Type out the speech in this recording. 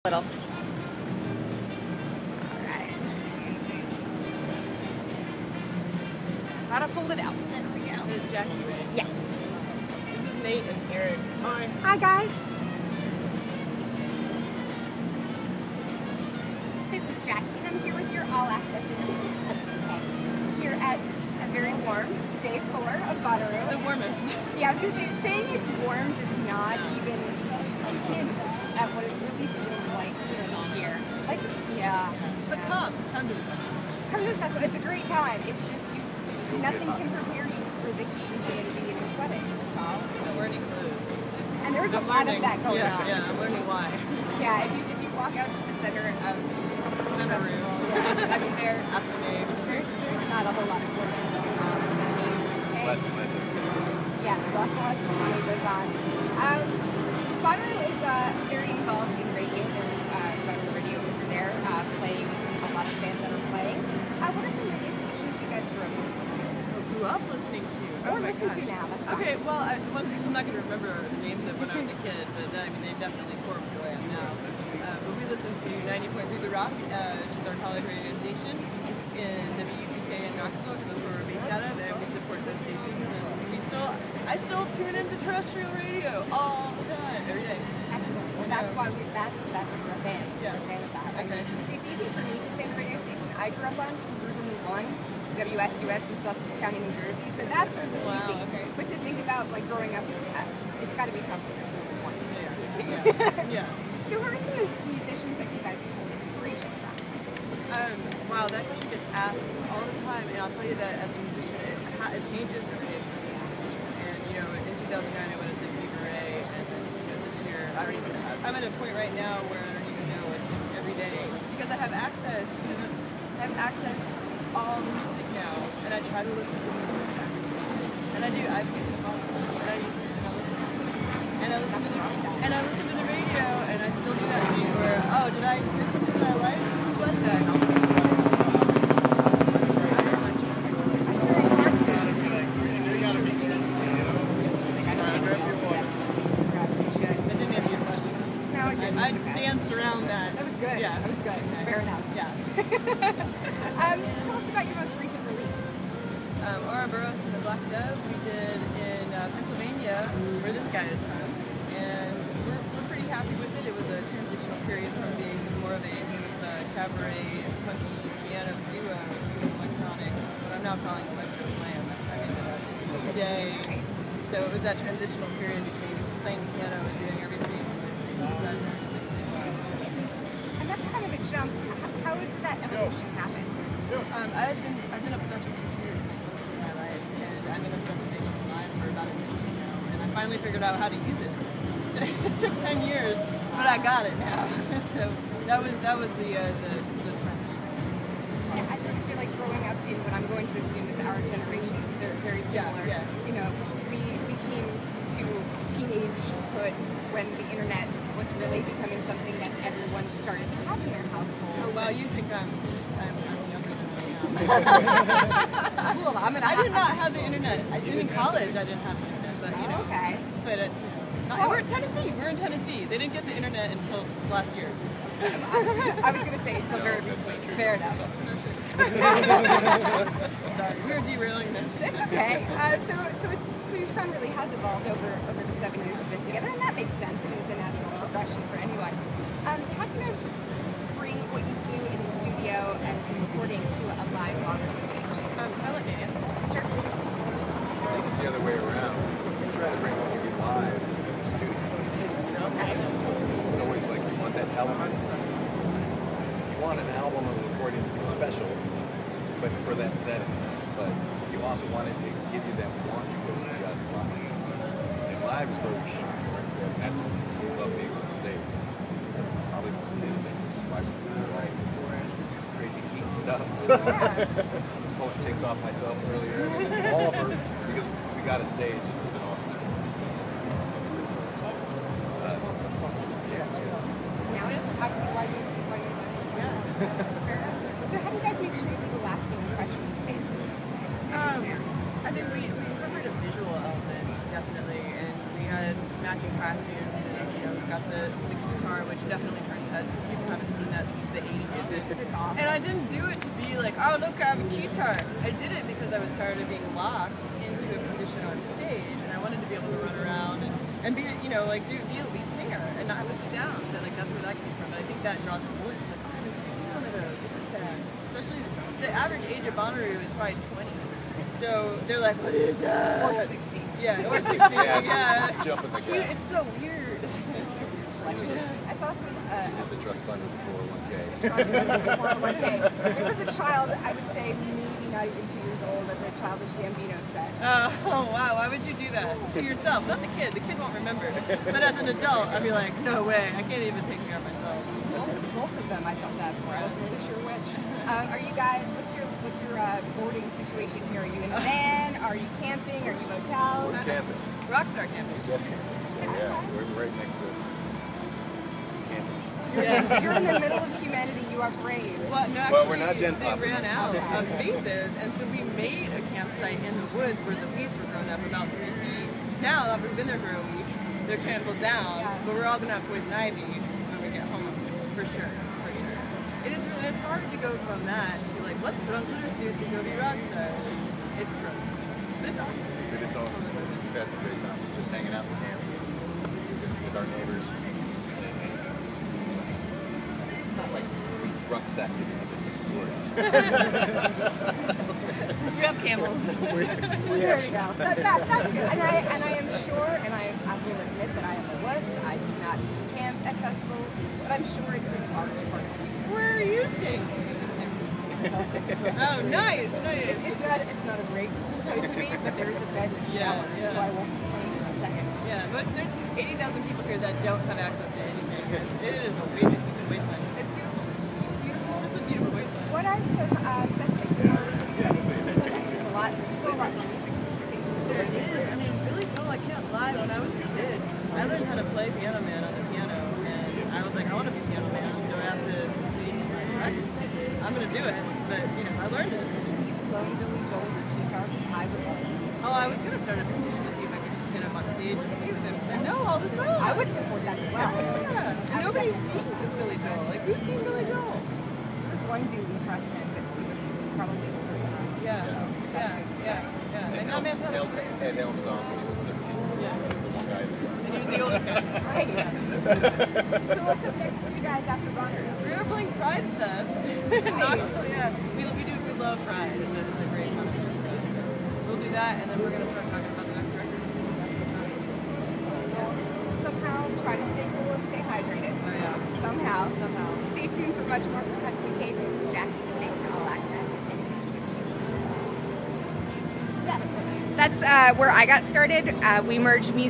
Little. Alright. Thought I pulled it out. There we go. There's Jackie, right? Yes. This is Nate and Eric. Hi. Hi guys. This is Jackie and I'm here with your all access interview with Hudson K. Here at a very warm day 4 of Bonnaroo. The warmest. Yeah, I was going to say, saying it's warm does not even hint at what it really feels like to be here. Like, yeah. But come to the festival. Come to the festival. It's a great time. It's just nothing can prepare you for the heat and humidity and the sweating. Don't wear any clothes. And there's a lot of that going on. Yeah, I'm learning why. Yeah, if you walk out to the center of the Center room. I mean, there's not a whole lot of going on. It's less and less as Yeah, it's less and less as the day goes on. Bonnaroo is very involved in radio. There's Bonnaroo Radio over there playing a lot of bands that are playing. What are some radio stations you guys grew up listening to? Grew up listening to. Or listen to now, that's fine. Okay, well, I'm not going to remember the names of when I was a kid, but I mean, they definitely formed who I am now. But we listen to 90.3 The Rock, which is our college radio station, in WUTK in Knoxville, because that's where we're based out of, and we support those stations. And I still tune into terrestrial radio all the time, every day. Excellent. Well, that's why we're a fan. Yeah. We're a fan of that. Okay. See, it's easy for me to say the radio station I grew up on because there's only one, WSUS in Sussex County, New Jersey. So that's really easy. Okay. But to think about like growing up, it's got to be tough when there's only one. Yeah. So who are some musicians that you guys pull inspiration from? Wow, that question gets asked all the time, and I'll tell you that as a musician, it changes every day for me. And you know, in 2009 I went to Fever Ray, and then this year I'm at a point right now where I don't even know. It's just every day because I have access, I have access to all the music now, and I try to listen to the music. And I do. I have music on, and I use it, and I listen to the radio, and I still do that thing where, oh, did I hear something that I liked? Who was that? I danced around that. That was good. Yeah. That was good. Okay. Fair enough. Yeah. Tell us about your most recent release. Ouroboros and the Black Dove we did in Pennsylvania, where this guy is from, and we're pretty happy with it. It was a transitional period from being more of a sort of cabaret, funky piano duo to electronic, what I'm now calling electro glam. Today, so it was that transitional period between playing piano and doing everything with synthesizer. And that's kind of a jump. How did that evolution happen? I've been obsessed with computers most of my life, and I've been obsessed with Ableton Live for about a decade now, and I finally figured out how to use it. So it took 10 years, but I got it now. So that was the transition. I sort of feel like growing up in what I'm going to assume is our generation, they're very similar. Yeah. You know, we came to teenagehood when the internet was really becoming something that everyone started to have in their household. Oh wow, you think I'm younger than I am. Cool. I did not have the internet. In college, I didn't have the internet, but you know. Okay. But we're in Tennessee. We're in Tennessee. They didn't get the internet until last year. I was going to say until very recently. Fair enough. Sorry, we're derailing this. It's okay. So your son really has evolved over the 7 years we've been together, and that makes sense. I mean, it's a natural progression for anyone. How do you guys bring what you do in the studio and recording to a live audio stage? I like to answer. Sure. I think it's the other way around. We try to bring what we do live to the studio. Okay. It's always like you want that element. You want an album or a recording to be special, but for that setting. But you also want it to give you that want to go see us live. And live is where we shoot. And that's what we love being on stage. Probably the thing, which is why we like this crazy heat stuff. Pulling ticks off myself earlier. I mean, it's all for because we got a stage and it was an awesome stage. Now it's obviously why you Yeah. That's fair enough. So how do you guys make sure you leave a lasting impression with fans? I think we incorporated a visual element, definitely, and we had matching costumes, and we got the guitar, which definitely turns heads because I didn't do it to be like, oh look, I have a guitar. I did it because I was tired of being locked into a position on stage, and I wanted to be able to run around and be, you know, like be a lead singer and not have to sit down. So like that's where that came from. But I think that draws people in. Like, oh, I haven't seen one of those. What is that? Especially the average age of Bonnaroo is probably 20. So they're like, what is that? Or 60. Yeah, or 60. Yeah, yeah. jump in the gap. It's so weird. I saw some. The trust fund with the 401k. Trust fund with the 401k. If it was a child, I would say maybe not even 2 years old, at the Childish Gambino set. Oh wow, why would you do that? To yourself, not the kid. The kid won't remember. But as an adult, I'd be like, no way, I can't even take care of myself. Both of them, I felt that for. I wasn't really sure which. Are you guys? What's your boarding situation here? Are you in a van? Are you camping? Are you hotel? We're camping. Rockstar camping. Yes, camping. So yeah, we're right next to campers. Yeah. You're in the middle of humanity. You are brave. Well, no, actually, Well, we're not Gen they Pop. ran out of spaces, and so we made a campsite in the woods where the weeds were grown up about 3 feet. Now that we've been there for a week, they're trampled down, but we're all gonna have poison ivy when we get home, for sure, for sure. It's hard to go from that to like, let's put on glitter suits and go be rock stars. It's gross, but it's awesome. But it's awesome. We've had some great times just hanging out with campers with our neighbors. It's not like we rucksacked it into the woods. We have camels. There you go. That's good. And I am sure, and I will admit that I am a wuss. I do not camp at festivals, but I'm sure it's an large part of it. Where are you staying? Oh, nice. It's not a great place to be, but there is a bed and a shower, Yeah. so I won't complain for a second. Yeah, there's 80,000 people here that don't have access to anything. It is a wasteland. It's beautiful. It's beautiful. It's a beautiful wasteland. What are some sets that you are excited to see? There's a lot. There's still a lot more music to see. There is. I mean, Billy Joel, I can't lie. When I was a kid, I learned how to play Piano Man on the piano, and I was like, I want to be Piano Man. Do I have to change my sex? I'm gonna do it. But you know, I learned it. Blowing Billy Joel with guitar because I would love it. Oh, I was gonna start a petition to see if I could just get him on stage and play with him because I know all the songs. I would support that as well. Yeah. And nobody's seen Billy Joel. Like, who's seen Billy Joel? There's one dude in the president, but he was probably older than us. Yeah. And that man's had a Ed Helm song when he was 13. Yeah. He's the one guy that and he was the oldest guy. Right. So what's up next for you guys after Bonnaroo? We were playing Pride Fest in Knoxville. Yeah, we love Pride. It's a great fun event. So we'll do that, and then we're gonna start talking about the next record. That's what's up. Somehow try to stay cool and stay hydrated. Oh yeah. Somehow. Stay tuned for much more from Hudson K. This is Jackie. Thanks to All Access. And yes. That's where I got started. We merged music.